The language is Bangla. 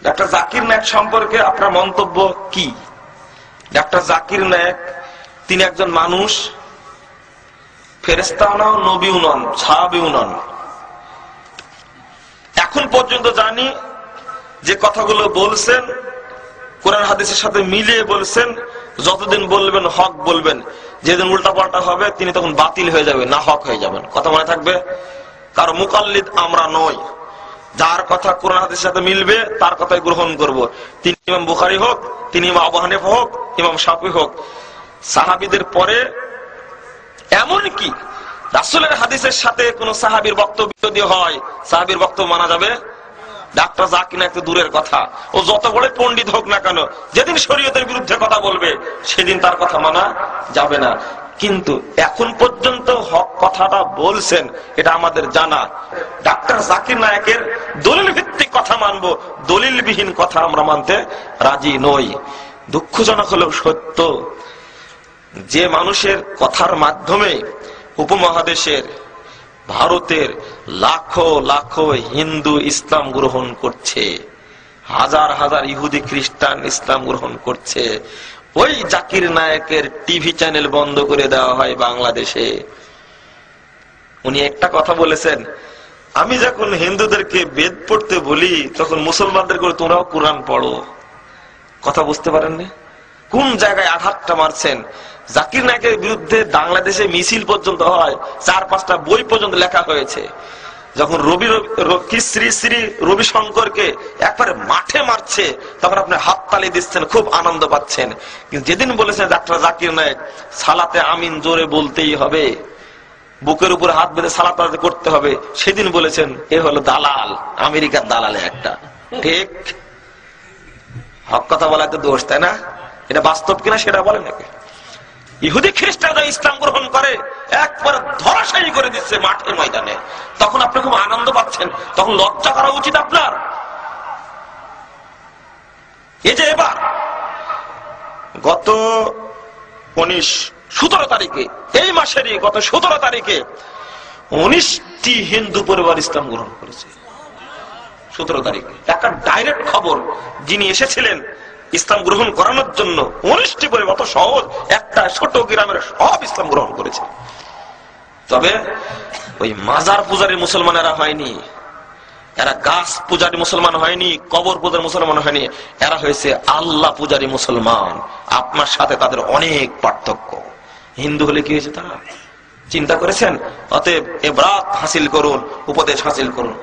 ডাক্তার জাকির নায়েক সম্পর্কে আপনার মন্তব্য কি? ডাক্তার জাকির নায়েক তিনি একজন মানুষ, ফেরেশতা নন, নবীও নন, সাহাবীও নন। এখন পর্যন্ত জানি যে কথাগুলো বলছেন কোরআন হাদিসের সাথে মিলিয়ে বলছেন। যতদিন বলবেন হক বলবেন, যেদিন উল্টাপাল্টা হবে তিনি তখন বাতিল হয়ে যাবে, না হক হয়ে যাবেন। কথা মনে থাকবে। কারো মুকাল্লিদ আমরা নই। যার কথা কোরআন হাদিসের সাথে মিলবে তার কথাই গ্রহণ করব। তিনি ইমাম বুখারী হোক, তিনি ইমাম আবু হানিফা হোক, ইমাম শাফিঈ হোক, সাহাবীদের পরে এমনকি রাসূলের হাদিসের সাথে কোন সাহাবীর বক্তব্য যদি হয়, সাহাবীর বক্তব্য মানা যাবে। ডাক্তার জাকির নায়েক তো দূরের কথা, ও যত বড় পণ্ডিত হোক না কেন, যেদিন শরীয়তের বিরুদ্ধে কথা বলবে সেদিন তার কথা মানা যাবে না। কিন্তু এখন পর্যন্ত হক কথাটা বলছেন, এটা আমাদের জানা। ডাক্তার জাকির নায়েকের দলিল ভিত্তিক কথা মানবো, দলিলবিহীন কথা আমরা মানতে রাজি নই। দুঃখজনক হলেও সত্য যে মানুষের কথার মাধ্যমে উপমহাদেশের ভারতের লাখো লাখো হিন্দু ইসলাম গ্রহণ করছে, হাজার হাজার ইহুদি খ্রিস্টান ইসলাম গ্রহণ করছে, ওই জাকির নায়েকের টিভি চ্যানেল বন্ধ করে দেওয়া হয় বাংলাদেশে। উনি একটা কথা বলেছেন, আমি যখন হিন্দুদেরকে বেদ পড়তে বলি তখন মুসলমানদের করে তোমরাও কোরআন পড়ো। কথা বুঝতে পারেননি কোন জায়গায় আঘাতটা মারছেন। জাকির নায়েকের বিরুদ্ধে বাংলাদেশে মিছিল পর্যন্ত হয়, 4-5টা বই পর্যন্ত লেখা হয়েছে। যখন শ্রী শ্রী রবিশঙ্করকে একবারে মাঠে মারছে তখন আপনি হাততালি দিচ্ছেন, খুব আনন্দ পাচ্ছেন। কিন্তু যেদিন বলেছেন ডাক্তার জাকির নায়েক সালাতে আমিন জোরে বলতেই হবে, বুকের উপরে হাত বেঁধে সালাত করতে হবে, সেদিন বলেছেন এ হলো দালাল, আমেরিকার দালালে একটা। ঠিক হক কথা বলা তো দোষ, তাই না? এটা বাস্তব কিনা সেটা বলে নাকি? ইহুদি খ্রিস্টানরা ইসলাম গ্রহণ করে একবারে ধরাশায়ী করে দিচ্ছে মাঠের ময়দানে, তখন আপনি খুব আনন্দ পাচ্ছেন, তখন লজ্জা করা উচিত আপনার। এই যে এবার গত 17 তারিখে, এই মাসেরই গত 17 তারিখে 19টি হিন্দু পরিবার ইসলাম গ্রহণ করেছে। 17 তারিখে একটা ডাইরেক্ট খবর, যিনি এসেছিলেন ইসলাম গ্রহণ করানোর জন্য 19টি পরিবার, অত সহজ একটা ছোট গ্রামের সব ইসলাম গ্রহণ করেছে। তবে ওই মাজার পূজারী মুসলমানেরা হয়নি, এরা গাছ পূজারী মুসলমান হয়নি, কবর পূজার মুসলমান হয়নি, এরা হয়েছে আল্লাহ পূজারী মুসলমান। আপনার সাথে তাদের অনেক পার্থক্য। হিন্দু হলে কি হয়েছে তারা চিন্তা করেছেন? অতএব এবারাত হাসিল করুন, উপদেশ হাসিল করুন।